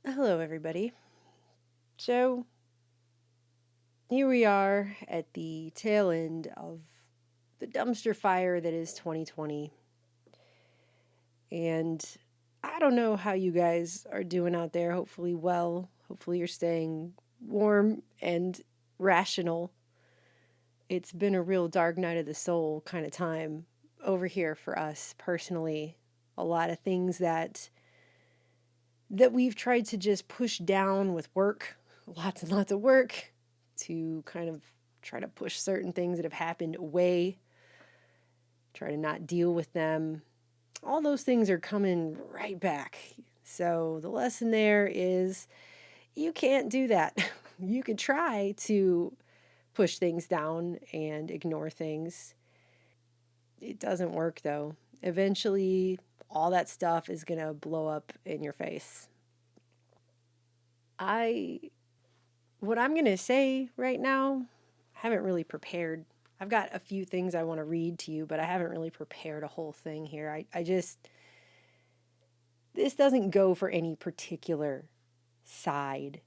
Hello, everybody. So, here we are at the tail end of the dumpster fire that is 2020. And I don't know how you guys are doing out there. Hopefully, well. Hopefully, you're staying warm and rational. It's been a real dark night of the soul kind of time over here for us personally. A lot of things that we've tried to just push down with work, lots and lots of work, to kind of try to push certain things that have happened away, try to not deal with them. All those things are coming right back. So the lesson there is you can't do that. You could try to push things down and ignore things. It doesn't work though. Eventually, all that stuff is going to blow up in your face. What I'm going to say right now, I haven't really prepared. I've got a few things I want to read to you, but I haven't really prepared a whole thing here. This doesn't go for any particular side.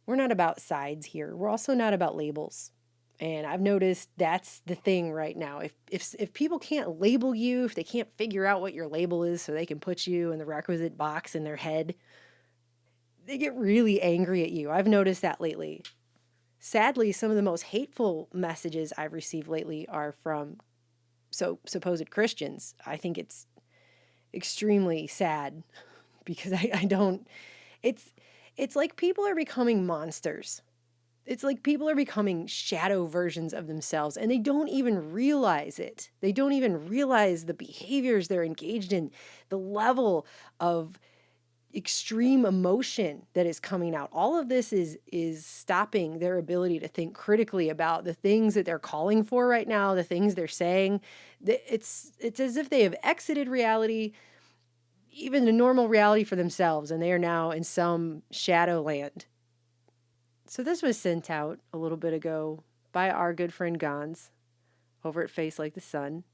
We're not about sides here. We're also not about labels. And I've noticed that's the thing right now. If people can't label you, if they can't figure out what your label is so they can put you in the requisite box in their head, they get really angry at you. I've noticed that lately. Sadly, some of the most hateful messages I've received lately are from supposed Christians. I think it's extremely sad because I don't it's like people are becoming monsters. It's like people are becoming shadow versions of themselves and they don't even realize it. They don't even realize the behaviors they're engaged in, the level of extreme emotion that is coming out. All of this is stopping their ability to think critically about the things that they're calling for right now, the things they're saying. It's as if they have exited reality, even the normal reality for themselves, and they are now in some shadow land. So this was sent out a little bit ago by our good friend Gons over at Face Like the Sun.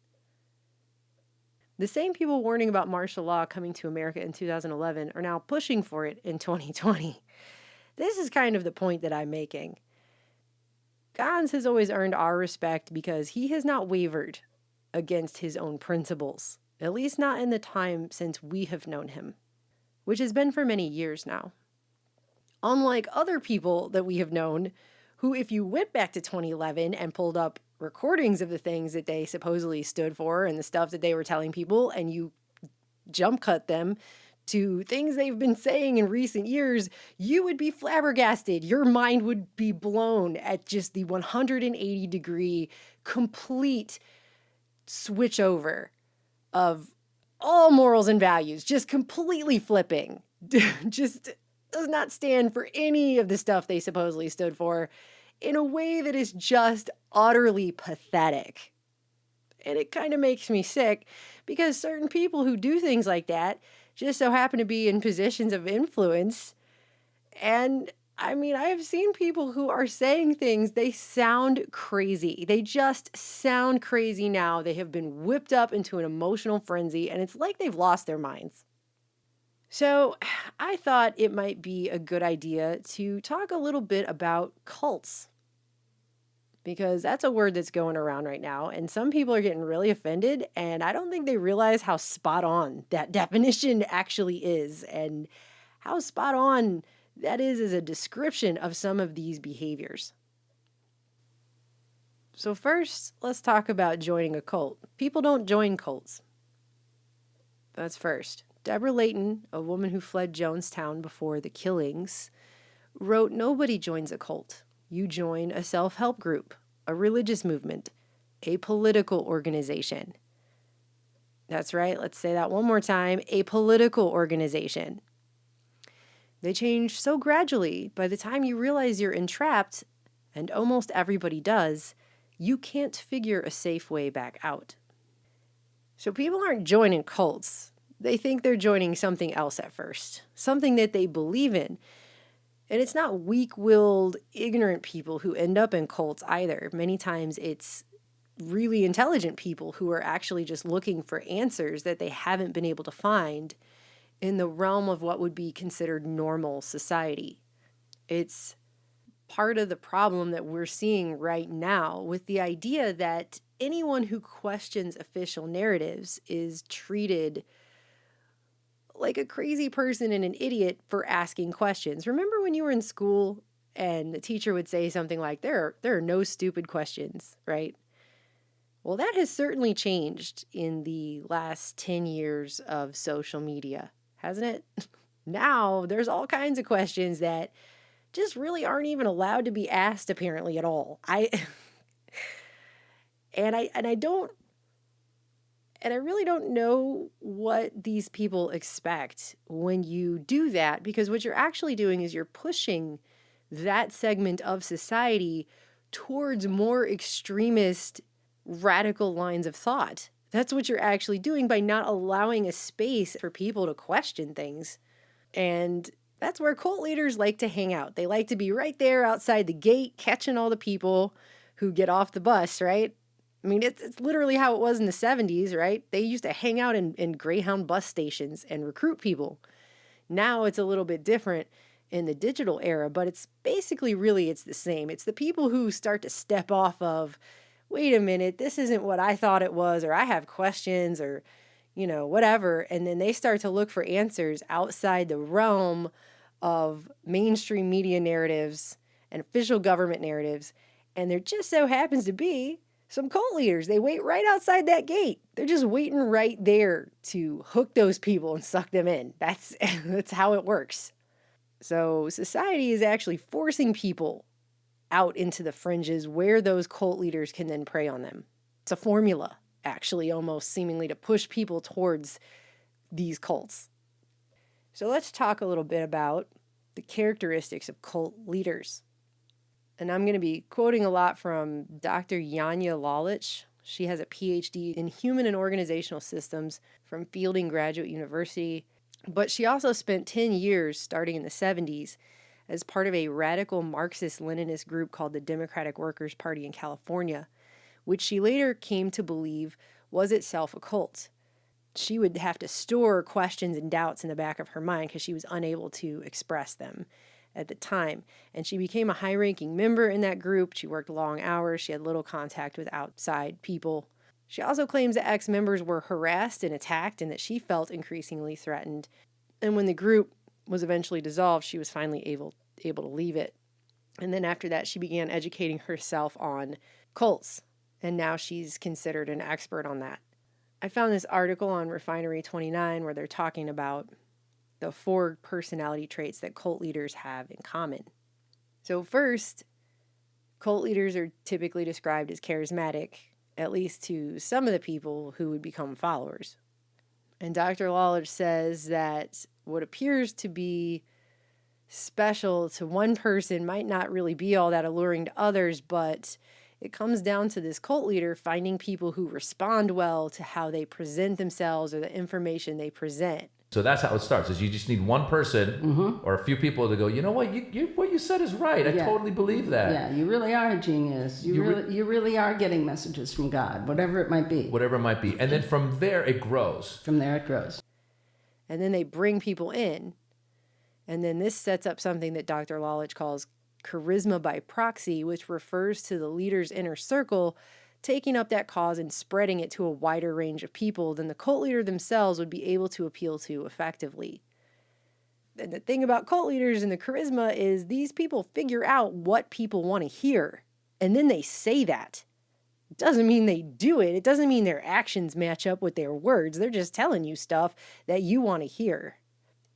The same people warning about martial law coming to America in 2011 are now pushing for it in 2020. This is kind of the point that I'm making. Gons has always earned our respect because he has not wavered against his own principles, at least not in the time since we have known him, which has been for many years now. Unlike other people that we have known, who, if you went back to 2011 and pulled up recordings of the things that they supposedly stood for and the stuff that they were telling people, and you jump cut them to things they've been saying in recent years, you would be flabbergasted. Your mind would be blown at just the 180-degree complete switch over of all morals and values, just completely flipping. Just does not stand for any of the stuff they supposedly stood for in a way that is just utterly pathetic. And it kind of makes me sick because certain people who do things like that just so happen to be in positions of influence. And I mean, I have seen people who are saying things, they sound crazy. They just sound crazy now. They have been whipped up into an emotional frenzy, and it's like they've lost their minds. So I thought it might be a good idea to talk a little bit about cults, because that's a word that's going around right now, and some people are getting really offended, and I don't think they realize how spot on that definition actually is, and how spot on that is as a description of some of these behaviors. So first, let's talk about joining a cult. People don't join cults. That's first. Deborah Layton, a woman who fled Jonestown before the killings, wrote, "Nobody joins a cult. You join a self-help group, a religious movement, a political organization." That's right. Let's say that one more time. A political organization. They change so gradually, by the time you realize you're entrapped, and almost everybody does, you can't figure a safe way back out. So people aren't joining cults. They think they're joining something else at first, something that they believe in. And it's not weak-willed, ignorant people who end up in cults either. Many times it's really intelligent people who are actually just looking for answers that they haven't been able to find in the realm of what would be considered normal society. It's part of the problem that we're seeing right now with the idea that anyone who questions official narratives is treated like a crazy person and an idiot for asking questions. Remember when you were in school and the teacher would say something like, there are no stupid questions, right? Well, that has certainly changed in the last 10 years of social media, hasn't it? Now there's all kinds of questions that just really aren't even allowed to be asked apparently at all. I really don't know what these people expect when you do that, because what you're actually doing is you're pushing that segment of society towards more extremist, radical lines of thought. That's what you're actually doing by not allowing a space for people to question things. And that's where cult leaders like to hang out. They like to be right there outside the gate, catching all the people who get off the bus, right? I mean, it's literally how it was in the 70s, right? They used to hang out in Greyhound bus stations and recruit people. Now it's a little bit different in the digital era, but it's basically it's the same. It's the people who start to step off of, wait a minute, this isn't what I thought it was, or I have questions, or whatever. And then they start to look for answers outside the realm of mainstream media narratives and official government narratives. And there just so happens to be some cult leaders. They wait right outside that gate. They're just waiting right there to hook those people and suck them in. That's how it works. So society is actually forcing people out into the fringes where those cult leaders can then prey on them. It's a formula, actually, almost seemingly to push people towards these cults. So let's talk a little bit about the characteristics of cult leaders. And I'm going to be quoting a lot from Dr. Janja Lalich. She has a PhD in human and organizational systems from Fielding Graduate University. But she also spent 10 years, starting in the 70s, as part of a radical Marxist-Leninist group called the Democratic Workers' Party in California, which she later came to believe was itself a cult. She would have to store questions and doubts in the back of her mind because she was unable to express them at the time. And she became a high-ranking member in that group. She worked long hours. She had little contact with outside people. She also claims that ex-members were harassed and attacked and that she felt increasingly threatened. And when the group was eventually dissolved, she was finally able to leave it. And then after that, she began educating herself on cults. And now she's considered an expert on that. I found this article on Refinery 29 where they're talking about the 4 personality traits that cult leaders have in common. So first, cult leaders are typically described as charismatic, at least to some of the people who would become followers. And Dr. Lalich says that what appears to be special to one person might not really be all that alluring to others, but it comes down to this cult leader finding people who respond well to how they present themselves or the information they present. So that's how it starts, is you just need one person or a few people to go, you know what, what you said is right. I totally believe that. Yeah, you really are a genius. You really are getting messages from God, whatever it might be. Whatever it might be. And then from there it grows. From there it grows. And then they bring people in. And then this sets up something that Dr. Lalich calls charisma by proxy, which refers to the leader's inner circle taking up that cause and spreading it to a wider range of people than the cult leader themselves would be able to appeal to effectively. And the thing about cult leaders and the charisma is these people figure out what people want to hear, and then they say that. It doesn't mean they do it. It doesn't mean their actions match up with their words. They're just telling you stuff that you want to hear.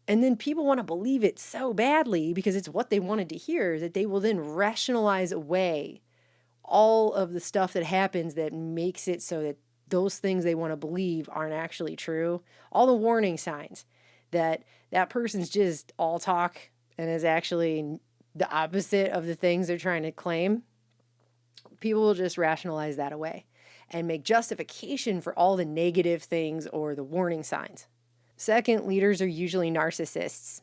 And then people want to believe it so badly because it's what they wanted to hear that they will then rationalize away all of the stuff that happens that makes it so that those things they want to believe aren't actually true. All the warning signs that that person's just all talk and is actually the opposite of the things they're trying to claim. People will just rationalize that away and make justification for all the negative things or the warning signs. Second, leaders are usually narcissists.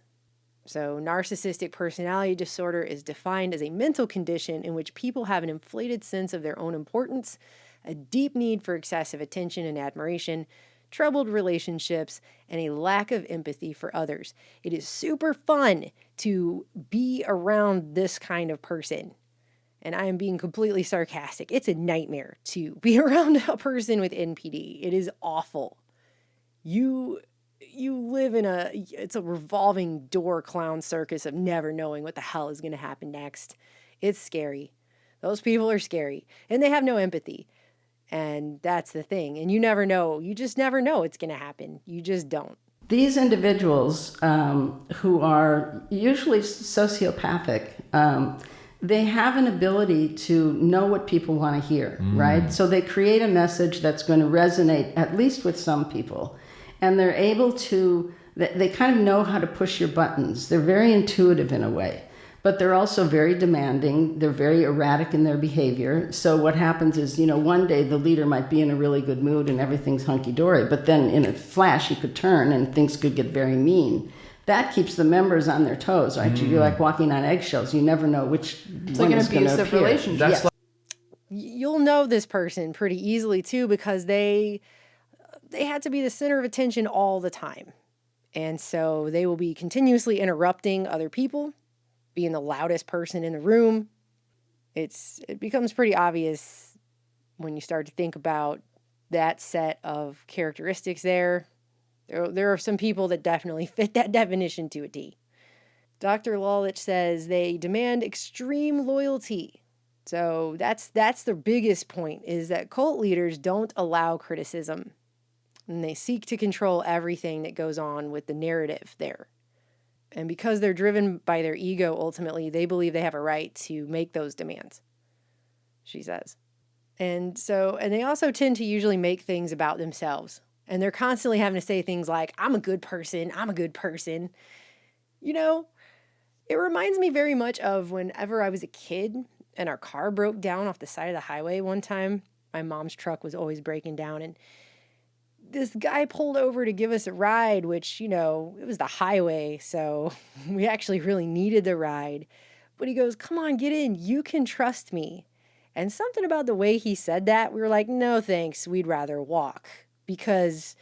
So narcissistic personality disorder is defined as a mental condition in which people have an inflated sense of their own importance, a deep need for excessive attention and admiration, troubled relationships, and a lack of empathy for others. It is super fun to be around this kind of person. And I am being completely sarcastic. It's a nightmare to be around a person with NPD. It is awful. You live in it's a revolving door clown circus of never knowing what the hell is going to happen next. It's scary. Those people are scary. And they have no empathy. And that's the thing. And you never know. You just never know it's going to happen. You just don't. These individuals who are usually sociopathic, they have an ability to know what people want to hear, right? So they create a message that's going to resonate, at least with some people. And they're able to, they kind of know how to push your buttons. They're very intuitive in a way. But they're also very demanding. They're very erratic in their behavior. So what happens is, one day the leader might be in a really good mood and everything's hunky-dory, but then in a flash he could turn and things could get very mean. That keeps the members on their toes, right? You're like walking on eggshells. You never know which one is going to appear. It's like an abusive relationship. You'll know this person pretty easily too, because they had to be the center of attention all the time. And so they will be continuously interrupting other people, being the loudest person in the room. It becomes pretty obvious when you start to think about that set of characteristics there. There are some people that definitely fit that definition to a T. Dr. Lalich says they demand extreme loyalty. So that's the biggest point, is that cult leaders don't allow criticism. And they seek to control everything that goes on with the narrative there. And because they're driven by their ego, ultimately, they believe they have a right to make those demands, she says. And they also tend to usually make things about themselves. And they're constantly having to say things like, I'm a good person, I'm a good person. It reminds me very much of whenever I was a kid and our car broke down off the side of the highway one time. My mom's truck was always breaking down, and this guy pulled over to give us a ride, which, it was the highway, so we actually really needed the ride. But he goes, come on, get in. You can trust me. And something about the way he said that, we were like, no, thanks. We'd rather walk. Because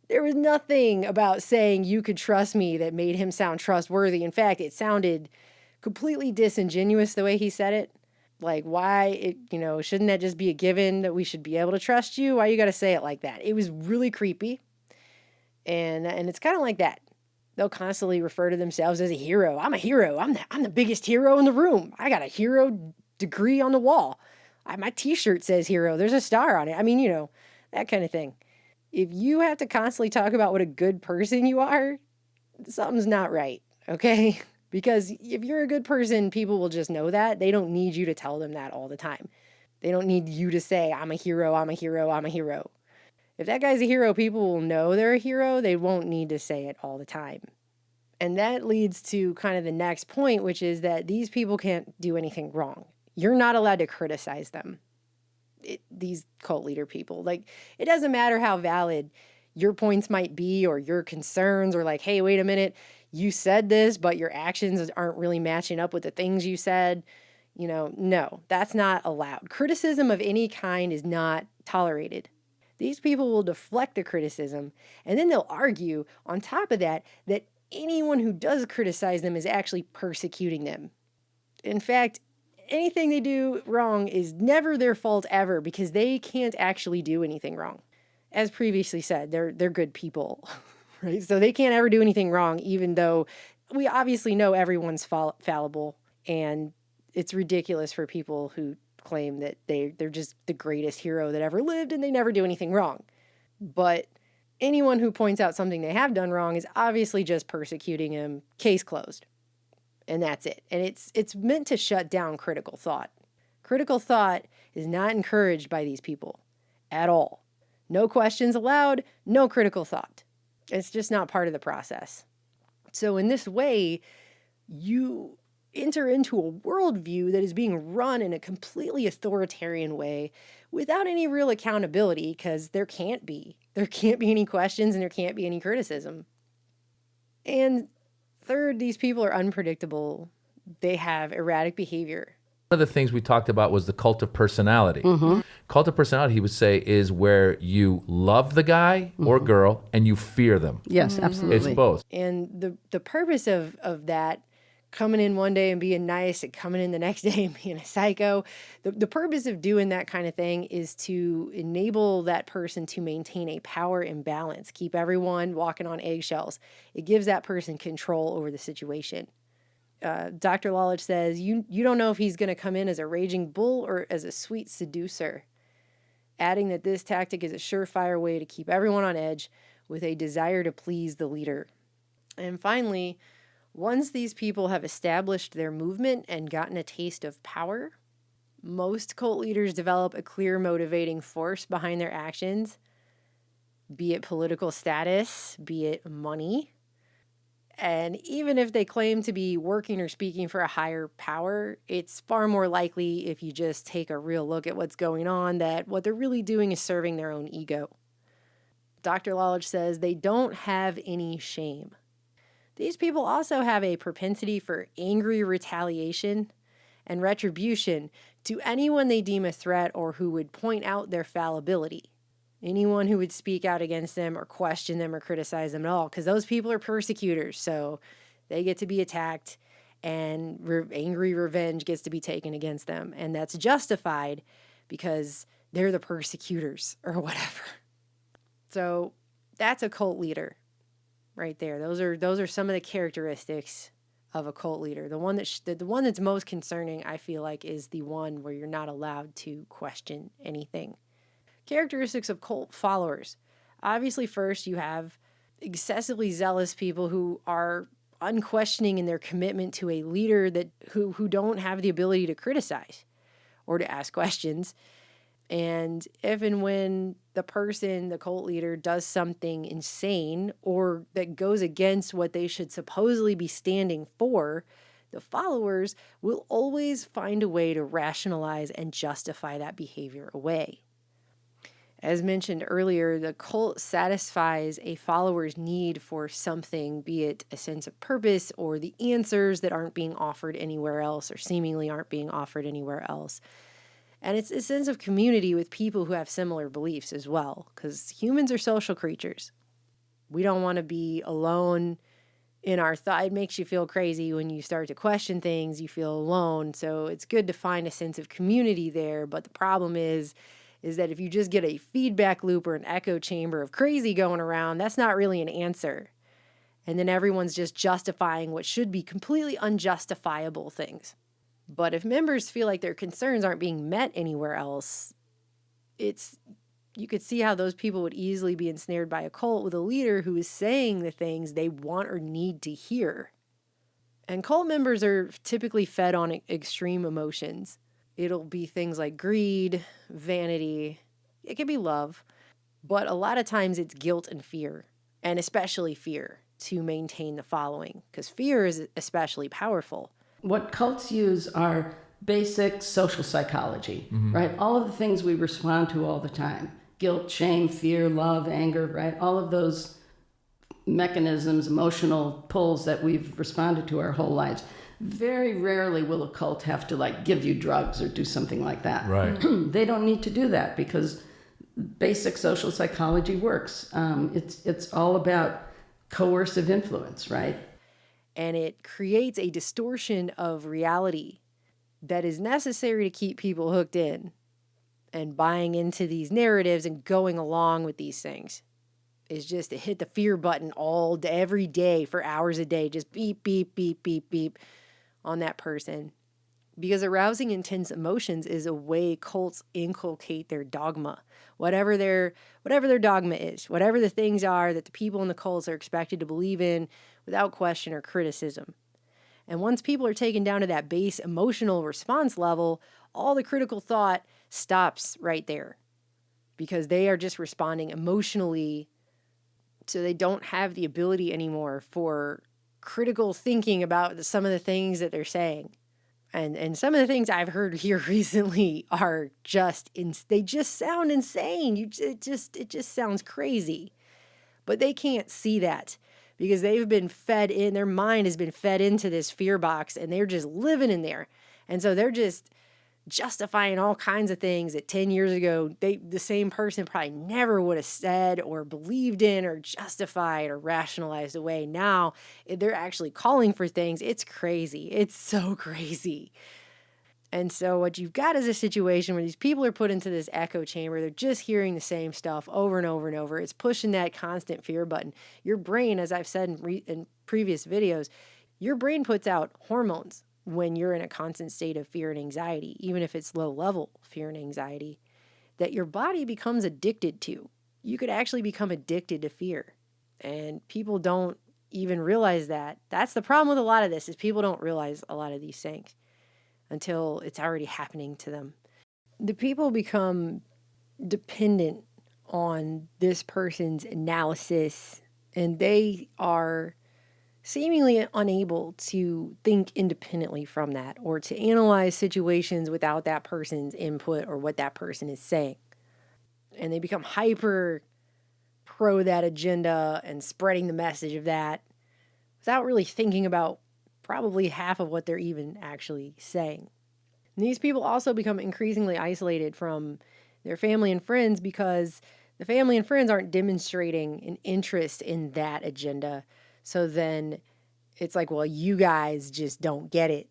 there was nothing about saying you could trust me that made him sound trustworthy. In fact, it sounded completely disingenuous the way he said it. Like, why, shouldn't that just be a given that we should be able to trust you? Why you got to say it like that? It was really creepy. And it's kind of like that. They'll constantly refer to themselves as a hero. I'm a hero. I'm the biggest hero in the room. I got a hero degree on the wall. My t-shirt says hero. There's a star on it. That kind of thing. If you have to constantly talk about what a good person you are, something's not right, okay? Because if you're a good person, people will just know that. They don't need you to tell them that all the time. They don't need you to say, I'm a hero, I'm a hero, I'm a hero. If that guy's a hero, people will know they're a hero. They won't need to say it all the time. And that leads to kind of the next point, which is that these people can't do anything wrong. You're not allowed to criticize them. These cult leader people. It doesn't matter how valid your points might be or your concerns, or like, hey, wait a minute, you said this, but your actions aren't really matching up with the things you said. No, that's not allowed. Criticism of any kind is not tolerated. These people will deflect the criticism, and then they'll argue on top of that anyone who does criticize them is actually persecuting them. In fact, anything they do wrong is never their fault ever, because they can't actually do anything wrong. As previously said, they're good people, right? So they can't ever do anything wrong, even though we obviously know everyone's fallible, and it's ridiculous for people who claim that they're just the greatest hero that ever lived and they never do anything wrong. But anyone who points out something they have done wrong is obviously just persecuting him. Case closed. And that's it. And it's meant to shut down critical thought. Critical thought is not encouraged by these people at all. No questions allowed, no critical thought. It's just not part of the process. So in this way, you enter into a worldview that is being run in a completely authoritarian way without any real accountability, because there can't be. There can't be any questions and there can't be any criticism. And third, these people are unpredictable. They have erratic behavior. One of the things we talked about was the cult of personality. Cult of personality, he would say, is where you love the guy or girl and you fear them. Yes, absolutely. It's both. And the purpose of that, coming in one day and being nice and coming in the next day and being a psycho, the purpose of doing that kind of thing is to enable that person to maintain a power imbalance, keep everyone walking on eggshells. It gives that person control over the situation. Dr. Lalich says, you don't know if he's going to come in as a raging bull or as a sweet seducer, adding that this tactic is a surefire way to keep everyone on edge with a desire to please the leader. And finally, once these people have established their movement and gotten a taste of power, most cult leaders develop a clear motivating force behind their actions, be it political status, be it money. And even if they claim to be working or speaking for a higher power, it's far more likely, if you just take a real look at what's going on, that what they're really doing is serving their own ego. Dr. Lalich says they don't have any shame. These people also have a propensity for angry retaliation and retribution to anyone they deem a threat or who would point out their fallibility. Anyone who would speak out against them or question them or criticize them at all, because those people are persecutors, so they get to be attacked and angry revenge gets to be taken against them. And that's justified because they're the persecutors or whatever. So that's a cult leader right there. Those are some of the characteristics of a cult leader. The one that's most concerning, I feel like, is the one where you're not allowed to question anything. Characteristics of cult followers. Obviously, first, you have excessively zealous people who are unquestioning in their commitment to a leader who don't have the ability to criticize or to ask questions. And if and when the cult leader, does something insane or that goes against what they should supposedly be standing for, the followers will always find a way to rationalize and justify that behavior away. As mentioned earlier, the cult satisfies a follower's need for something, be it a sense of purpose or the answers that aren't being offered anywhere else or seemingly aren't being offered anywhere else. And it's a sense of community with people who have similar beliefs as well, because humans are social creatures. We don't want to be alone in our thought. It makes you feel crazy when you start to question things. You feel alone. So it's good to find a sense of community there. But the problem is that if you just get a feedback loop or an echo chamber of crazy going around, that's not really an answer. And then everyone's just justifying what should be completely unjustifiable things. But if members feel like their concerns aren't being met anywhere else, you could see how those people would easily be ensnared by a cult with a leader who is saying the things they want or need to hear. And cult members are typically fed on extreme emotions. It'll be things like greed, vanity, it can be love, but a lot of times it's guilt and fear, and especially fear, to maintain the following, because fear is especially powerful. What cults use are basic social psychology, right? All of the things we respond to all the time. Guilt, shame, fear, love, anger, right? All of those mechanisms, emotional pulls that we've responded to our whole lives. Very rarely will a cult have to give you drugs or do something like that. Right. They don't need to do that because basic social psychology works. It's all about coercive influence, right? And it creates a distortion of reality that is necessary to keep people hooked in and buying into these narratives and going along with these things. Is just to hit the fear button all day, every day for hours a day, just beep, beep, beep, beep, beep on that person. Because arousing intense emotions is a way cults inculcate their dogma. Whatever their dogma is, whatever the things are that the people in the cults are expected to believe in without question or criticism. And once people are taken down to that base emotional response level, all the critical thought stops right there. Because they are just responding emotionally, so they don't have the ability anymore for critical thinking about some of the things that they're saying. And some of the things I've heard here recently are they just sound insane. It just sounds crazy. But they can't see that because they've been their mind has been fed into this fear box and they're just living in there. And so they're just justifying all kinds of things that 10 years ago, the same person probably never would have said or believed in or justified or rationalized away. Now they're actually calling for things. It's crazy. It's so crazy. And so what you've got is a situation where these people are put into this echo chamber. They're just hearing the same stuff over and over and over. It's pushing that constant fear button. Your brain, as I've said in previous videos, your brain puts out hormones when you're in a constant state of fear and anxiety, even if it's low level fear and anxiety, that your body becomes addicted to. You could actually become addicted to fear. And people don't even realize that. That's the problem with a lot of this, is people don't realize a lot of these things until it's already happening to them. The people become dependent on this person's analysis, and they are seemingly unable to think independently from that or to analyze situations without that person's input or what that person is saying. And they become hyper pro that agenda and spreading the message of that without really thinking about probably half of what they're even actually saying. And these people also become increasingly isolated from their family and friends because the family and friends aren't demonstrating an interest in that agenda. So then it's like, well, you guys just don't get it.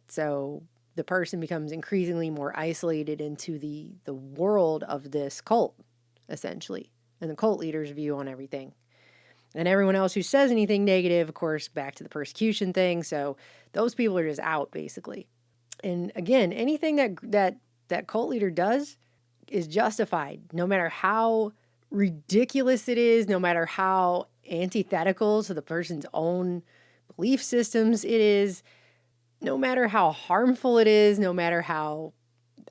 So the person becomes increasingly more isolated into the world of this cult, essentially, and the cult leader's view on everything. And everyone else who says anything negative, of course, back to the persecution thing. So those people are just out, basically. And again, anything that cult leader does is justified, no matter how ridiculous it is, no matter how antithetical to the person's own belief systems it is, no matter how harmful it is, no matter how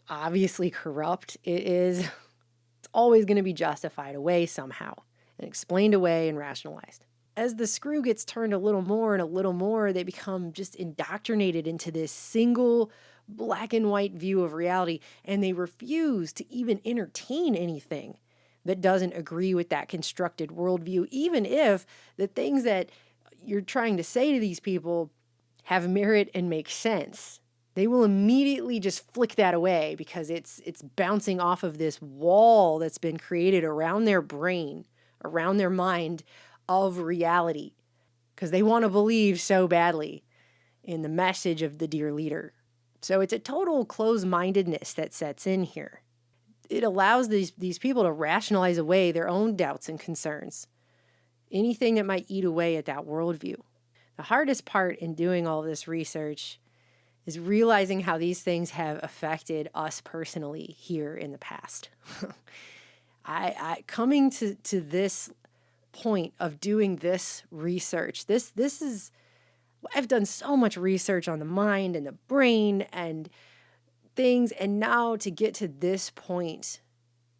obviously corrupt it is, it's always going to be justified away somehow and explained away and rationalized. As the screw gets turned a little more and a little more, they become just indoctrinated into this single black and white view of reality, and they refuse to even entertain anything that doesn't agree with that constructed worldview, even if the things that you're trying to say to these people have merit and make sense. They will immediately just flick that away because it's bouncing off of this wall that's been created around their brain, around their mind of reality, because they want to believe so badly in the message of the dear leader. So it's a total closed-mindedness that sets in here. It allows these people to rationalize away their own doubts and concerns, anything that might eat away at that worldview. The hardest part in doing all this research is realizing how these things have affected us personally here in the past. I coming to this point of doing this research, this is, I've done so much research on the mind and the brain and things, and now to get to this point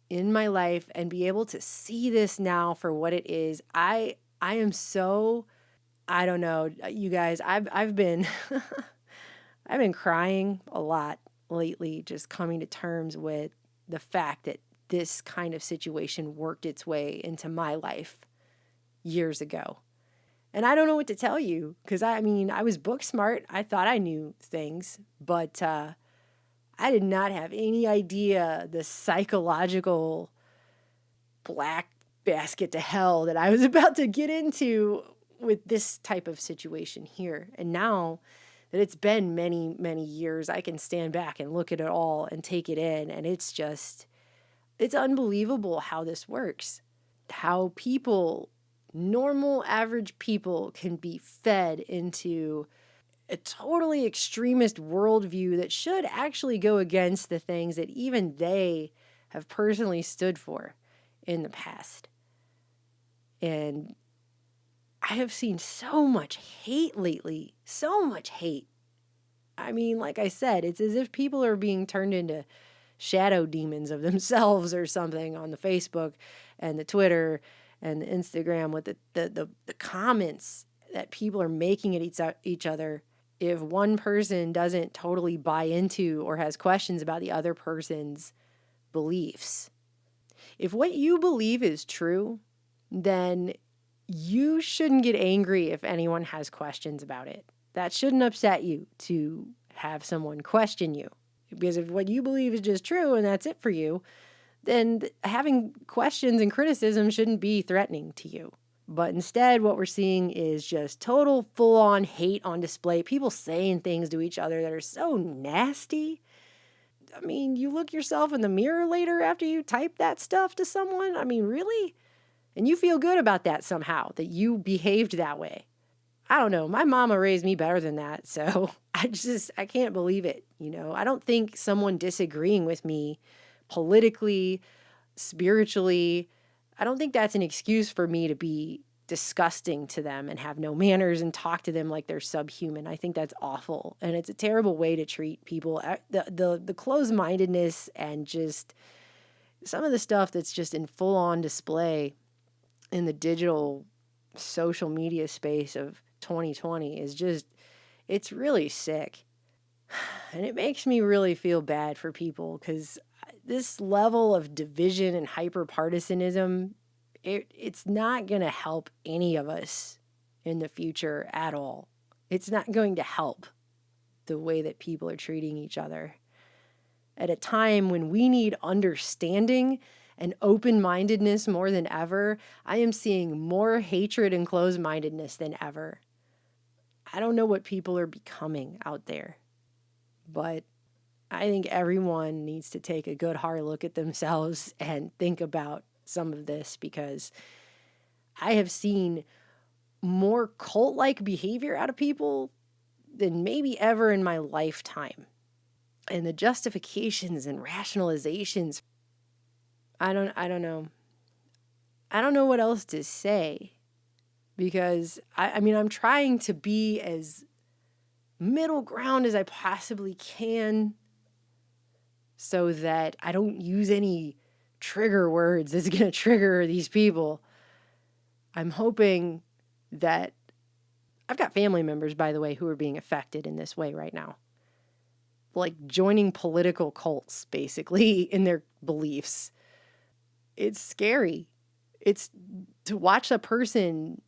in my life and be able to see this now for what it is, I am so, I don't know, you guys, I've been I've been crying a lot lately, just coming to terms with the fact that this kind of situation worked its way into my life years ago. And I don't know what to tell you, because I was book smart. I thought I knew things, but I did not have any idea the psychological black basket to hell that I was about to get into with this type of situation here. And now that it's been many, many years, I can stand back and look at it all and take it in. And it's unbelievable how this works. How people, normal, average people, can be fed into a totally extremist worldview that should actually go against the things that even they have personally stood for in the past. And I have seen so much hate lately, so much hate. I mean, like I said, it's as if people are being turned into shadow demons of themselves or something on the Facebook and the Twitter and the Instagram with the comments that people are making at each other. If one person doesn't totally buy into or has questions about the other person's beliefs. If what you believe is true, then you shouldn't get angry if anyone has questions about it. That shouldn't upset you to have someone question you. Because if what you believe is just true and that's it for you, then having questions and criticism shouldn't be threatening to you. But instead, what we're seeing is just total full-on hate on display. People saying things to each other that are so nasty. I mean, you look yourself in the mirror later after you type that stuff to someone? I mean, really? And you feel good about that somehow, that you behaved that way. I don't know. My mama raised me better than that. So I can't believe it. I don't think someone disagreeing with me politically, spiritually, I don't think that's an excuse for me to be disgusting to them and have no manners and talk to them like they're subhuman. I think that's awful. And it's a terrible way to treat people. The closed-mindedness and just some of the stuff that's just in full-on display in the digital social media space of 2020 is just, it's really sick. And it makes me really feel bad for people because this level of division and hyper-partisanism, it's not going to help any of us in the future at all. It's not going to help the way that people are treating each other. At a time when we need understanding and open-mindedness more than ever, I am seeing more hatred and closed-mindedness than ever. I don't know what people are becoming out there, but I think everyone needs to take a good hard look at themselves and think about some of this, because I have seen more cult-like behavior out of people than maybe ever in my lifetime. And the justifications and rationalizations, I don't know. I don't know what else to say, because I'm trying to be as middle ground as I possibly can so that I don't use any trigger words that's going to trigger these people. I'm hoping that I've got family members, by the way, who are being affected in this way right now. Like joining political cults, basically, in their beliefs. It's scary. It's to watch a person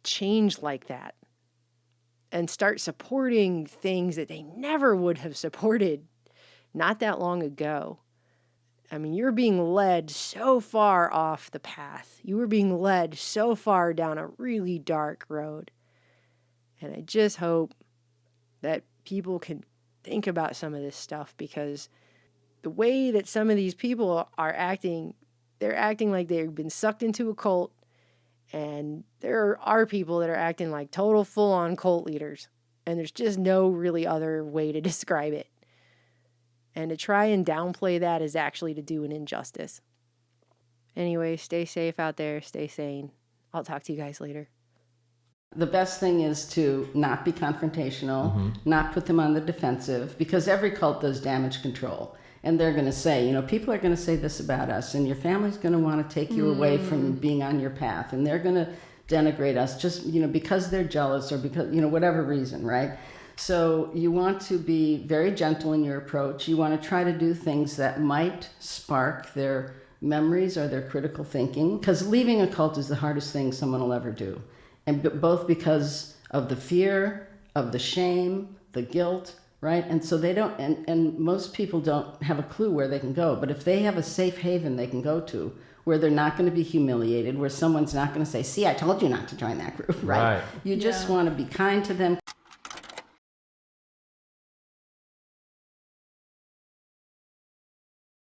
change like that and start supporting things that they never would have supported not that long ago. I mean, you're being led so far off the path. You were being led so far down a really dark road. And I just hope that people can think about some of this stuff, because the way that some of these people are acting, they're acting like they've been sucked into a cult. And there are people that are acting like total full-on cult leaders. And there's just no really other way to describe it. And to try and downplay that is actually to do an injustice. Anyway, stay safe out there. Stay sane. I'll talk to you guys later. The best thing is to not be confrontational, not put them on the defensive, because every cult does damage control. And they're going to say, people are going to say this about us, and your family's going to want to take you away from being on your path, and they're going to denigrate us just, because they're jealous or because, whatever reason, right? So you want to be very gentle in your approach. You want to try to do things that might spark their memories or their critical thinking, because leaving a cult is the hardest thing someone will ever do. And both because of the fear, of the shame, the guilt, right? And so they don't, and most people don't have a clue where they can go. But if they have a safe haven they can go to, where they're not going to be humiliated, where someone's not going to say, see, I told you not to join that group, right? You just want to be kind to them,